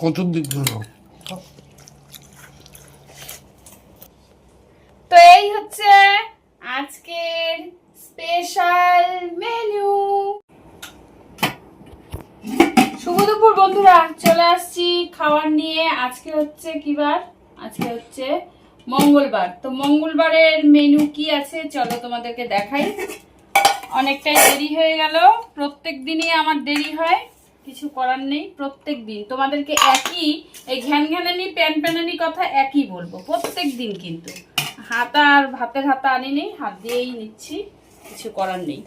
কত দিক তো এই হচ্ছে আজকের স্পেশাল মেনু। শুভ দুপুর বন্ধুরা, চলে আসছি খাবার নিয়ে। আজকে হচ্ছে কি বার? আজকে হচ্ছে মঙ্গলবার। তো মঙ্গলবারের মেনু কি আছে চলো তোমাদেরকে দেখাই। অনেকটাই দেরি হয়ে গেল, প্রত্যেক দিনই আমার দেরি হয়, কিছু করার নেই। প্রত্যেক দিন তোমাদেরকে একই এই ঘ্যানঘ্যানানি প্যানপ্যানানি কথা একই বলবো প্রত্যেক দিন, কিন্তু হাতা আর ভাতের হাতা আনি নেই, হাত দিয়েই নিচ্ছি, কিছু করার নেই।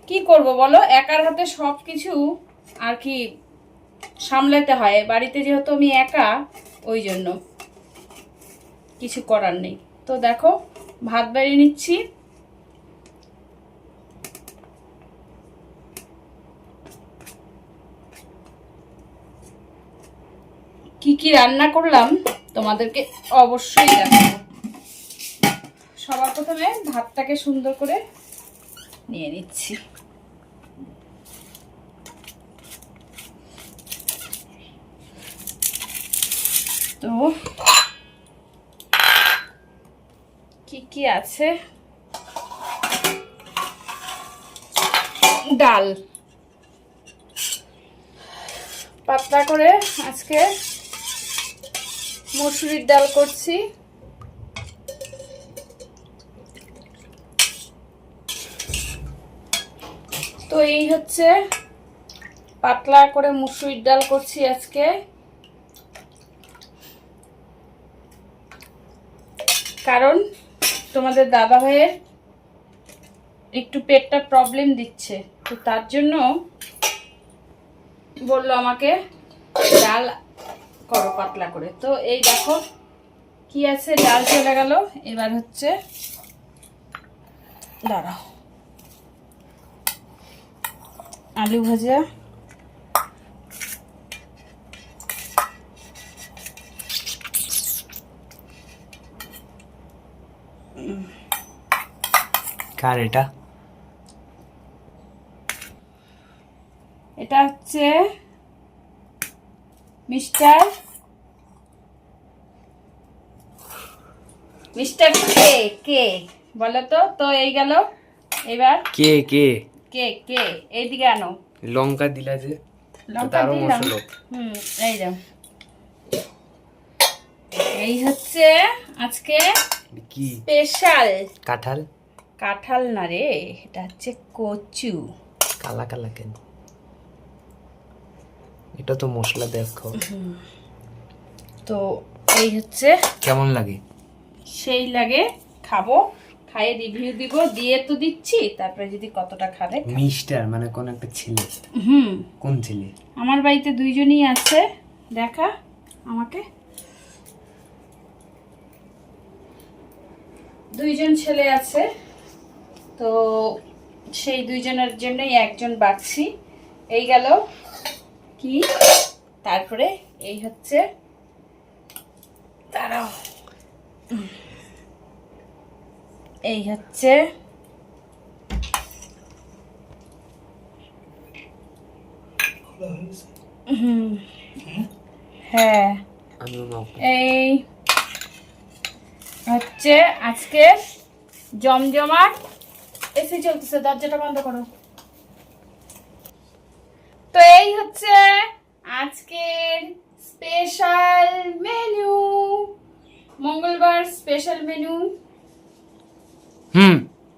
কি করব বলো, একার হাতে সব কিছু আর কি সামলাতে হয় বাড়িতে, যেহেতু আমি একা, ওই জন্য কিছু করার নেই। তো দেখো ভাত বাড়িয়ে নিচ্ছি। কি কি রান্না করলাম তোমাদেরকে অবশ্যই দেখাবো। সবার প্রথমে ভাতটাকে সুন্দর করে নিয়ে নিচ্ছি। তো কি কি আছে? ডাল পাতলা করে আজকে মসুরির ডাল করছি। তো এই হচ্ছে পাতলা করে মসুরির ডাল করছি আজকে, কারণ তোমাদের দাদা ভাইয়ের একটু পেটটা প্রবলেম দিচ্ছে, তো তার জন্য বললো আমাকে ডাল করো পাতলা করে। তো এই দেখো কি আছে, ডাল চলে গেল। এবার হচ্ছে দাঁড়াও, আলু ভাজা, কার এটা? এটা হচ্ছে মিস্টার কে কে বলো তো। তো এই গেল, এবার কে কে কে কে এইদিকে আনো। লঙ্কা দিলা যে, লঙ্কা দিলাম। এই যাও। এই হচ্ছে আজকে কি স্পেশাল কাঁঠাল? কাঁঠাল না রে, এটা হচ্ছে কচু। কালা কালা কেন? এটা তো মশলা দেখো। তো এই হচ্ছে, কেমন লাগে? সেই লাগে, খাবো, খাইয়ে রিভিউ দিব, দিয়ে তো দিচ্ছি, তারপরে যদি কতটা খাবে। মিস্টার মানে কোন একটা ছেলে? কোন ছেলে? আমার বাড়িতে দুইজনই আছে, দেখা আমাকে, দুইজন ছেলে আছে। তো সেই দুইজনের জন্যই একজন বাড়ছি। এই গেল কি, তারপরে এই হচ্ছে, দাঁড়াও, এই হচ্ছে হ্যাঁ, এই হচ্ছে আজকে জমজমাট। এসি চলতেছে, দরজাটা বন্ধ করো। তো এই হচ্ছে আজকের স্পেশাল মেনু, মঙ্গলবার স্পেশাল মেনু।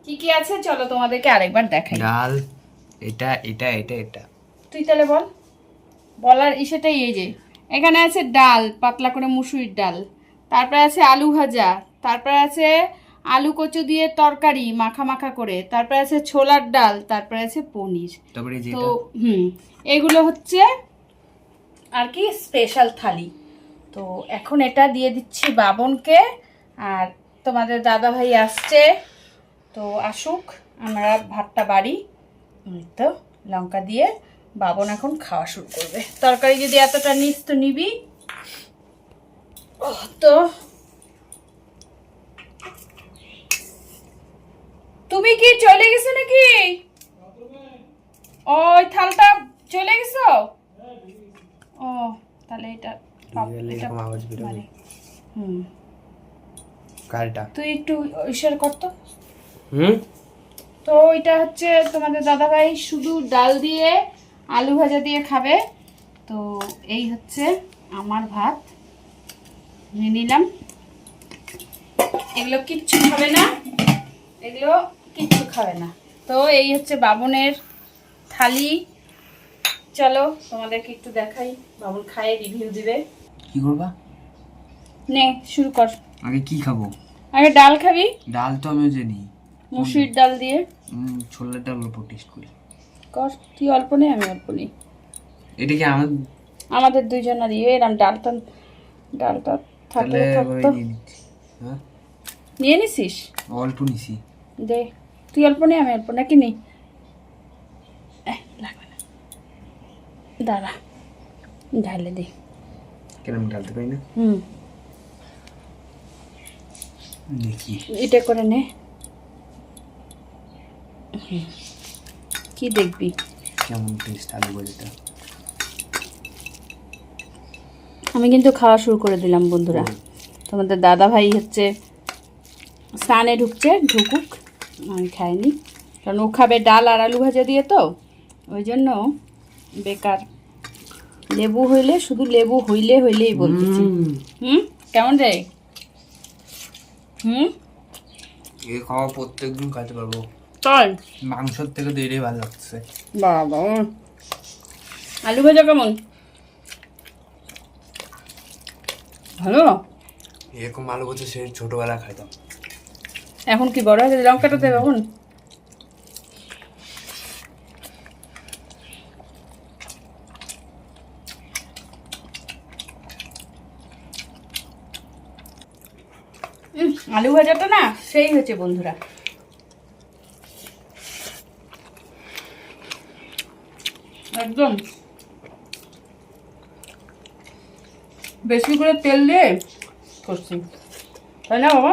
কি কি আছে চলো তোমাদেরকে আরেকবার দেখাই। ডাল, এটা এটা এটা এটা। তুই তাহলে বল, বলার ইসেটাই এই যে, এখানে আছে ডাল, পাতলা করে মুসুরির ডাল, তারপরে আছে আলু ভাজা, তারপরে আছে আলু কচু দিয়ে তরকারি মাখা মাখা করে, তারপরে আছে ছোলার ডাল, তারপরে আছে পনির। তো এগুলো হচ্ছে আর কি স্পেশাল থালি। তো এখন এটা দিয়ে দিচ্ছি বাবনকে, আর তোমাদের দাদা ভাই আসছে, তো আসুক, আমরা ভাতটা বাড়ি। তো লঙ্কা দিয়ে বাবন এখন খাওয়া শুরু করবে। তরকারি যদি এতটা নিস তো নিবি। তো তুমি কি চলে গেছো নাকি? ওই থালটা চলে গেছো? ও তাহলে এটা এরকম আওয়াজ বেরোবে। মানে হুম কালটা তুই একটু ইশারা করতো। হুম তো এটা হচ্ছে তোমাদের দাদাভাই শুধু ডাল দিয়ে আলু ভাজা দিয়ে খাবে। তো এই হচ্ছে আমার ভাত নিয়ে নিলাম। এগুলো কিচ্ছু খাবে না, এগুলো কিচ্ছু খাবে না। তো এই হচ্ছে বাবনের থালি। চলো তোমাদেরকে একটু দেখাই, বাবন খায়ে রিভিউ দিবে। কি করবা? নে শুরু কর। আগে কি খাবো? আগে ডাল খাবি, ডাল তো আমিও জানি, মুসুরির ডাল দিয়ে ছোলার ডাল অল্প টেস্ট করি। কর, তুই অল্প নেই আমি অল্প নেই। এটা কি আমাদের দুইজনারই এরম ডালটা থাকলে থাকতো। হ্যাঁ নিয়ে নিছিস? অল্প নিছি। দে, তুই অল্প নেই আমি অল্প, নাকি নেই? লাগবে না, দাঁড়া ঢালে দে। কেন ঢালতে পারি না? দেখি এটা করে নে। কি দেখবি কেমন টেস্ট আলু ভাজাটা। আমি কিন্তু খাওয়া শুরু করে দিলাম বন্ধুরা। তোমাদের দাদা ভাই হচ্ছে স্নানে ঢুকুক, আমি খাইনি, কারণ ও খাবে ডাল আর আলু ভাজা দিয়ে, তো ওই জন্য বেকার। লেবু হইলে শুধু লেবু হইলেই বলতেছি। কেমন রে? এই খাওয়া প্রত্যেকদিন খাইতে পারবো। চল, মাংসর থেকে তো এটাই ভালো লাগছে। বাবা আলু ভাজা কেমন? ভালো। এরকম আলু ভাজা সে ছোটবেলা খাইতাম। এখন কি বড় হয়েছে, লঙ্কাটা দেবে এখন? আলু ভাজাটা না সেই হয়েছে বন্ধুরা। একদম বেশি করে তেল দিয়ে করছি, তাই না বাবা?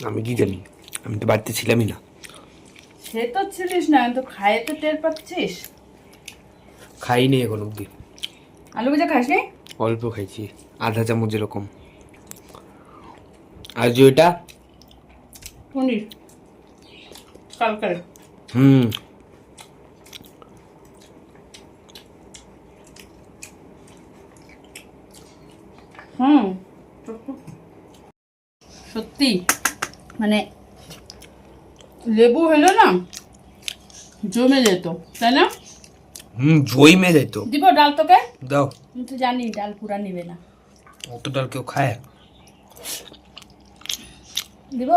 আমি কি জানি, আমি তো বাড়িতে ছিলামই না। সে তো ছিলিস না, কিন্তু খায়ে তো টের পাচ্ছিস। খাইনি এখন অব্দি। আলু ভাজা খাস নি? অল্প খাইছি, আধা চামচ এরকম। আর যেটা পনির কালকে সত্যি মানে লেবু হলো না জমে যেত, তাই না? জমে যেত। দিব ডাল তোকে? দাও। আমি তো জানি ডাল পুরা নিবে না। অত ডাল কেউ খায়? দিব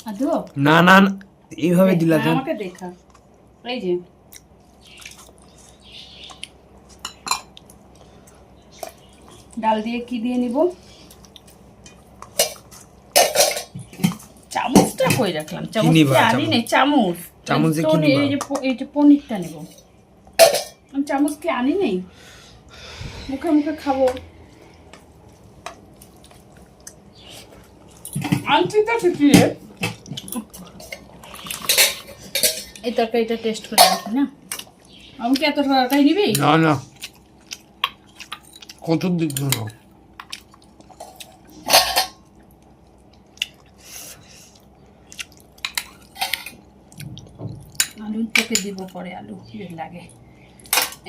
আর দিব না না না, এইভাবে দিলা কেন? আমাকে দেখা, এই যে ডাল দিয়ে কি দিয়ে নিব? চামচটা কই রাখলাম? চামচটা আনি নেই। চামচ দিয়ে কি নিবা? এই যে পনিরটা নেব আমি। চামচ কি আনি নেই? মুখে মুখে খাবো। আনছি তো ঠিকই। এই তরকারিটা টেস্ট করে রাখি না। আমি কি এত তরকারি নিবি? না না, কত দিক না। আলু তোকে দিব পরে, আলু লাগে।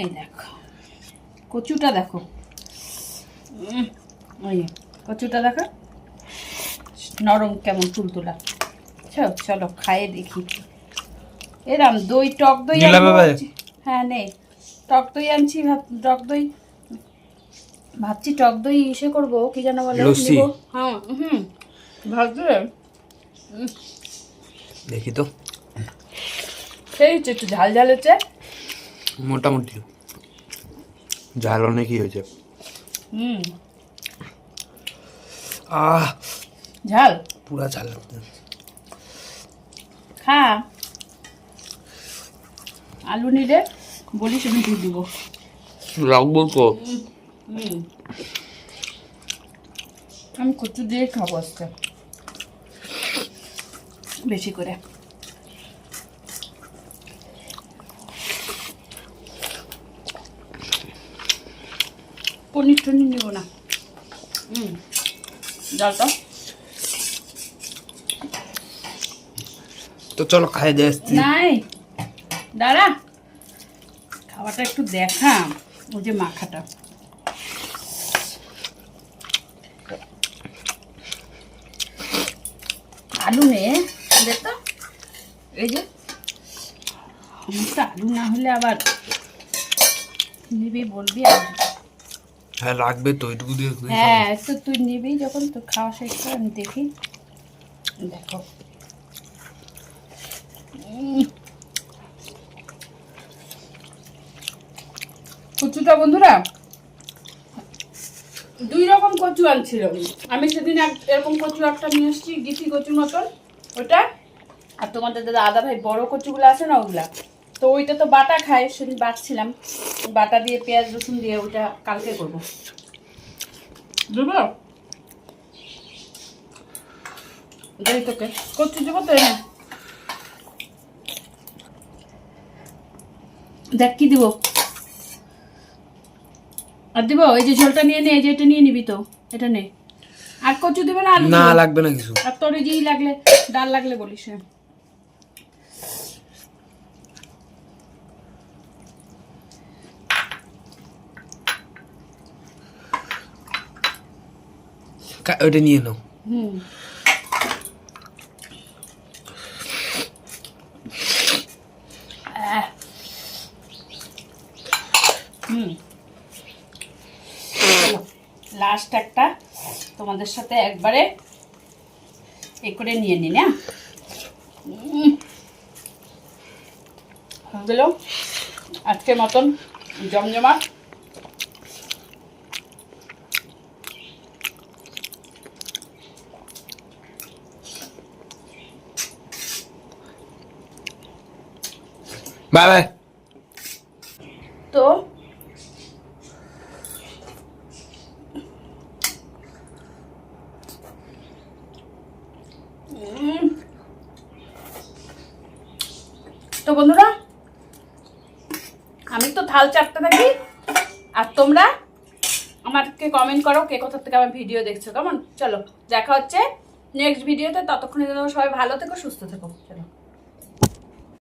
এই দেখো কচুটা, দেখো ওই কচুটা দেখো নরম কেমন তুলতুলা। চলো খাইয়ে দেখি। এরম দই, টক দই। হ্যাঁ নে, টক দই আনছি। টক দই ভাবছি, টক দই ইসে করবো, কি যেন বলে? হ্যাঁ ভাবছি দেখি তো। সেই হচ্ছে একটু ঝাল ঝাল হচ্ছে, মোটামুটি ঝাল অনেকই হয়েছে। ঝাল পুরা ঝাল। খা, আলু নিলে বলিস আমি দিয়ে দিব। রাখবো তো। আমি কচু দিয়ে খাবো আজকে বেশি করে। পনির টনির নিব না। জল তো তো চলো খাই দিয়ে আসছি। নাই, দাঁড়া, খাওয়াটা একটু দেখা। ওই যে মাখাটা আলু নে তো, এই যে আমার আলু না হলে আবার নিবি বলবি আর। হ্যাঁ লাগবে তো, এটুকু দিয়ে তুই হ্যাঁ তো তুই নিবি যখন, তো খাওয়া শেষ করে আমি দেখি। দেখো কচুটা বন্ধুরা, 2 রকম কচু আনছিল। আমি সেদিন এরকম কচু একটা নিয়ে এসেছি, গিথি কচুর মতন ওটা। আর তোমাদের দাদা আদা ভাই বড় কচুগুলো আছে না ওগুলা, তো ওইটা তো বাটা খায়, সেদিন বাটছিলাম বাটা দিয়ে পেঁয়াজ রসুন দিয়ে, ওইটা কালকে করবো। দেবো যাই তোকে কচু দেবো তো, এনে দেখ কি দিব। আর দিব এই যে ঝোলটা নিয়ে নে, এই যে এটা নিয়ে নিবি তো, এটা নে। আর কচু দেবে না? আলু না দিবে? লাগবে না কিছু। আর তোর যেই লাগলে, ডাল লাগলে বলিস। ওটা নিয়ে নাও। লাস্ট একটা তোমাদের সাথে একবারে এ করে নিয়ে নি না। হলো আজকের মতন জমজমাট। Bye bye. তো তো বন্ধুরা, আমি তো থাল চাপতে থাকি, আর তোমরা আমাকে কমেন্ট করো কে কোথা থেকে আমার ভিডিও দেখছো। কেমন? চলো দেখা হচ্ছে নেক্সট ভিডিওতে, ততক্ষণে যেন সবাই ভালো থেকো, সুস্থ থেকো। চলো।